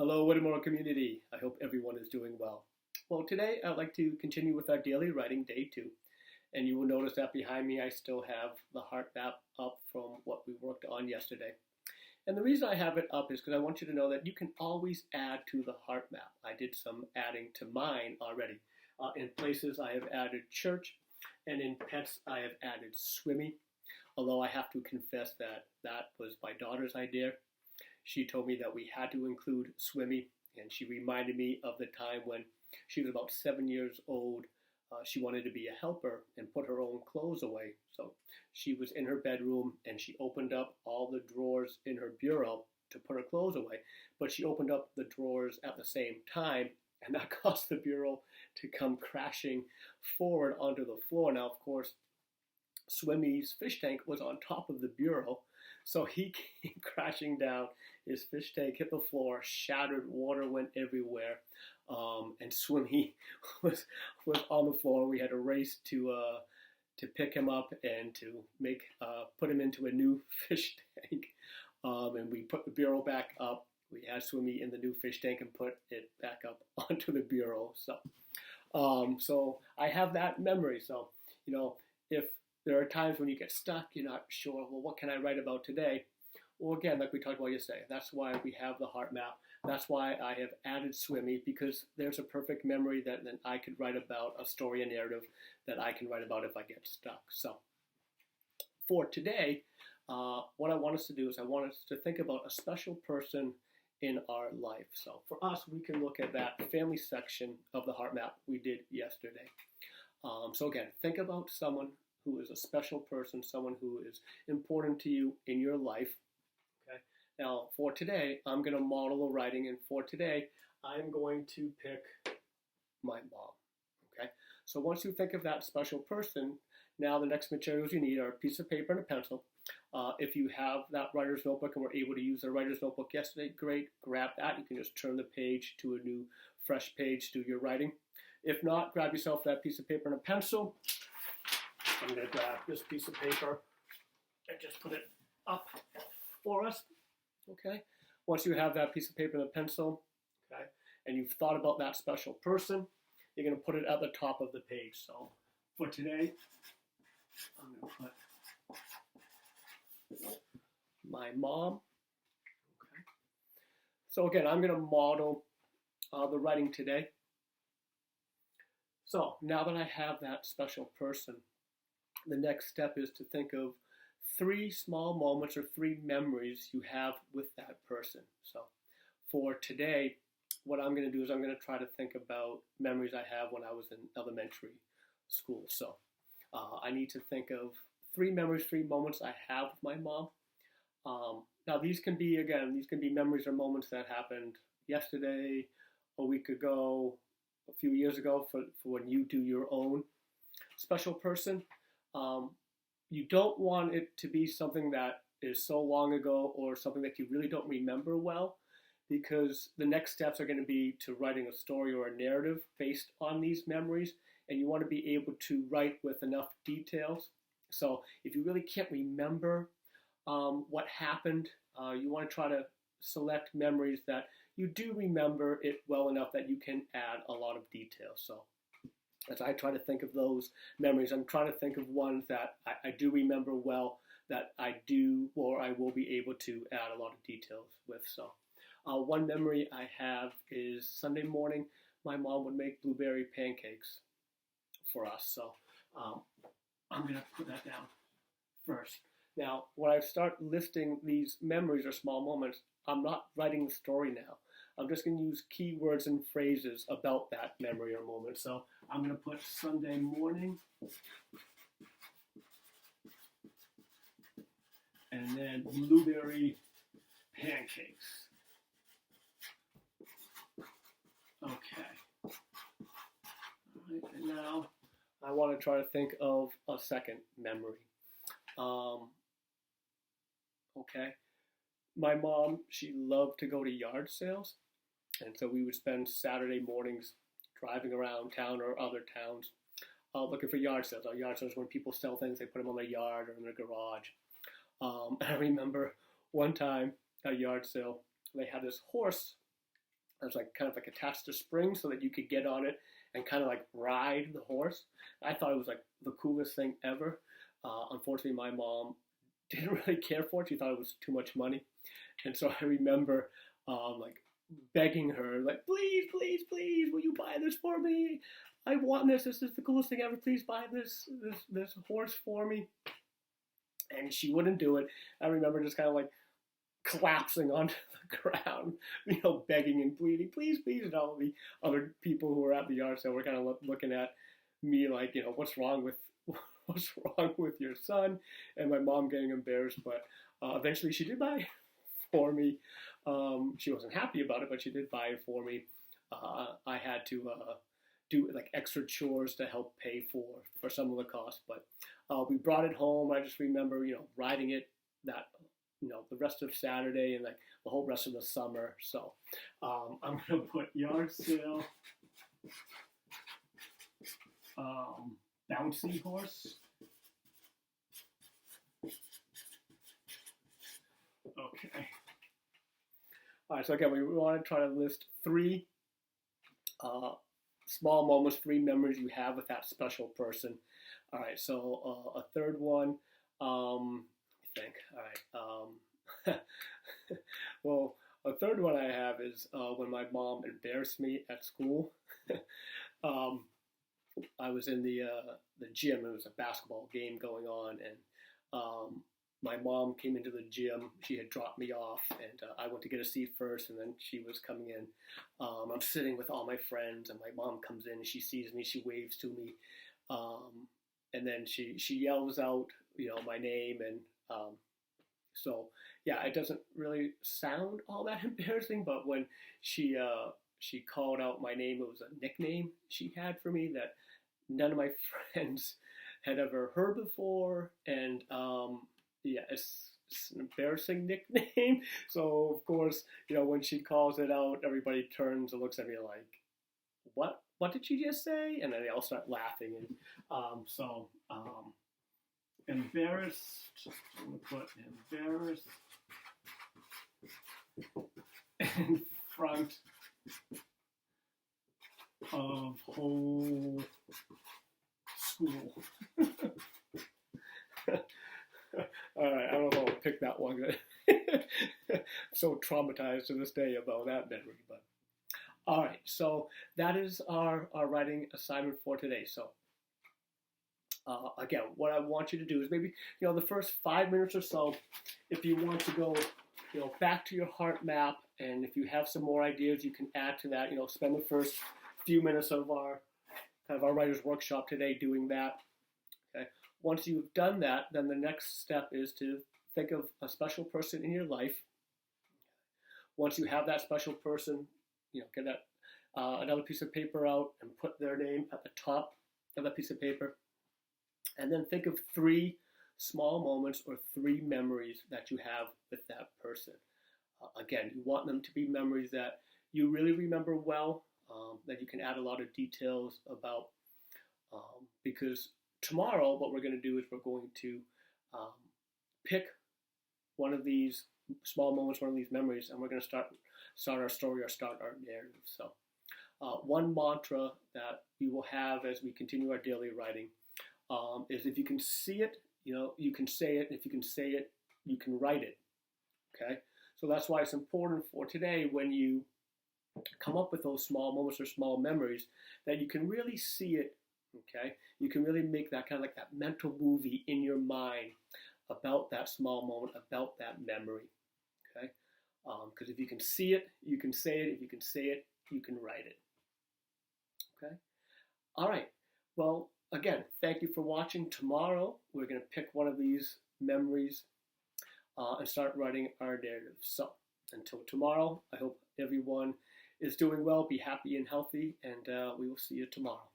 Hello, Whittemore community. I hope everyone is doing well. Well, today I'd like to continue with our daily writing, day 2. And you will notice that behind me I still have the heart map up from what we worked on yesterday. And the reason I have it up is because I want you to know that you can always add to the heart map. I did some adding to mine already. In places I have added church, and in pets I have added swimmy. Although I have to confess that that was my daughter's idea. She told me that we had to include swimmy, and she reminded me of the time when she was about 7 years old. She wanted to be a helper and put her own clothes away. So she was in her bedroom and she opened up all the drawers in her bureau to put her clothes away. But she opened up the drawers at the same time, and that caused the bureau to come crashing forward onto the floor. Now, of course, Swimmy's fish tank was on top of the bureau, so he came crashing down. His fish tank hit the floor, shattered, water went everywhere, and Swimmy was on the floor. We had to race to pick him up and to put him into a new fish tank, and we put the bureau back up. We had Swimmy in the new fish tank and put it back up onto the bureau. So I have that memory. So if there are times when you get stuck, you're not sure, well, what can I write about today? Well, again, like we talked about yesterday, that's why we have the heart map. That's why I have added Swimmy, because there's a perfect memory that then I could write about, a story, a narrative that I can write about if I get stuck. So for today, what I want us to do is I want us to think about a special person in our life. So for us, we can look at that family section of the heart map we did yesterday. So again, think about someone who is a special person, someone who is important to you in your life. Okay. Now, for today, I'm going to model a writing, and for today, I'm going to pick my mom. Okay. So once you think of that special person, now the next materials you need are a piece of paper and a pencil. If you have that writer's notebook and were able to use the writer's notebook yesterday, great. Grab that. You can just turn the page to a new, fresh page to your writing. If not, grab yourself that piece of paper and a pencil. I'm going to grab this piece of paper and just put it up for us, okay? Once you have that piece of paper and a pencil, okay, and you've thought about that special person, you're going to put it at the top of the page. So for today, I'm going to put my mom, okay? So again, I'm going to model the writing today. So now that I have that special person, the next step is to think of 3 small moments or 3 memories you have with that person. So for today, what I'm going to do is I'm going to try to think about memories I have when I was in elementary school. So I need to think of 3 memories, 3 moments I have with my mom. Now these can be memories or moments that happened yesterday, a week ago, a few years ago, for when you do your own special person. You don't want it to be something that is so long ago or something that you really don't remember well, because the next steps are going to be to writing a story or a narrative based on these memories, and you want to be able to write with enough details. So if you really can't remember what happened, you want to try to select memories that you do remember it well enough that you can add a lot of details. So as I try to think of those memories, I'm trying to think of ones that I do remember well, that I do or I will be able to add a lot of details with. So one memory I have is Sunday morning, my mom would make blueberry pancakes for us. So I'm going to put that down first. Now, when I start listing these memories or small moments, I'm not writing the story now. I'm just going to use keywords and phrases about that memory or moment. So I'm going to put Sunday morning, and then blueberry pancakes. Okay. All right, and now I want to try to think of a second memory. Okay. My mom, she loved to go to yard sales, and so we would spend Saturday mornings driving around town or other towns looking for yard sales. Yard sales, when people sell things, they put them on their yard or in their garage. I remember one time at a yard sale, they had this horse It was like kind of like attached to springs so that you could get on it and kind of like ride the horse. I thought it was like the coolest thing ever. Unfortunately, my mom didn't really care for it. She thought it was too much money, and so I remember like begging her, like, please, please, please, will you buy this for me? I want this. This is the coolest thing ever. Please buy this horse for me. And she wouldn't do it. I remember just kind of like collapsing onto the ground, begging and pleading, please, please. And all the other people who were at the yard sale were kind of looking at me like, what's wrong with your son? And my mom getting embarrassed, but eventually she did buy it for me. She wasn't happy about it, but she did buy it for me. I had to do like extra chores to help pay for some of the costs, but we brought it home. I just remember, riding it that, the rest of Saturday and like the whole rest of the summer. So I'm gonna put yard sale, bouncy horse. Okay. All right. So again, we want to try to list 3 small moments, 3 memories you have with that special person. All right, so a third one, I think. All right. Well, a third one I have is when my mom embarrassed me at school. I was in the gym. It was a basketball game going on, and my mom came into the gym. She had dropped me off, and I went to get a seat first, and then she was coming in. I'm sitting with all my friends, and my mom comes in, and she sees me, she waves to me, and then she yells out, my name, and so yeah, it doesn't really sound all that embarrassing, but when she called out my name, it was a nickname she had for me that none of my friends had ever heard before, and yeah, it's an embarrassing nickname. So of course, when she calls it out, everybody turns and looks at me like, "What? What did she just say?" And then they all start laughing. And embarrassed. I'm gonna put embarrassed in front of whole school. All right, I don't know if I'll pick that one. So traumatized to this day about that memory, but all right. So that is our writing assignment for today. So again, what I want you to do is maybe the first 5 minutes or so, if you want to go back to your heart map, and if you have some more ideas, you can add to that. Spend the first few minutes of our writer's workshop today doing that. Okay. Once you've done that, then the next step is to think of a special person in your life. Once you have that special person, get that another piece of paper out and put their name at the top of that piece of paper. And then think of 3 small moments or 3 memories that you have with that person. Again, you want them to be memories that you really remember well, that you can add a lot of details about, because tomorrow what we're going to do is we're going to pick one of these small moments, one of these memories, and we're going to start our story or start our narrative. So one mantra that we will have as we continue our daily writing is, if you can see it, you can say it. If you can say it, you can write it. Okay? So that's why it's important for today, when you come up with those small moments or small memories, that you can really see it. Okay? You can really make that kind of like that mental movie in your mind about that small moment, about that memory. Okay? Because if you can see it, you can say it. If you can say it, you can write it. Okay? All right. Well, again, thank you for watching. Tomorrow, we're going to pick one of these memories and start writing our narrative. So, until tomorrow, I hope everyone is doing well, be happy and healthy, and we will see you tomorrow.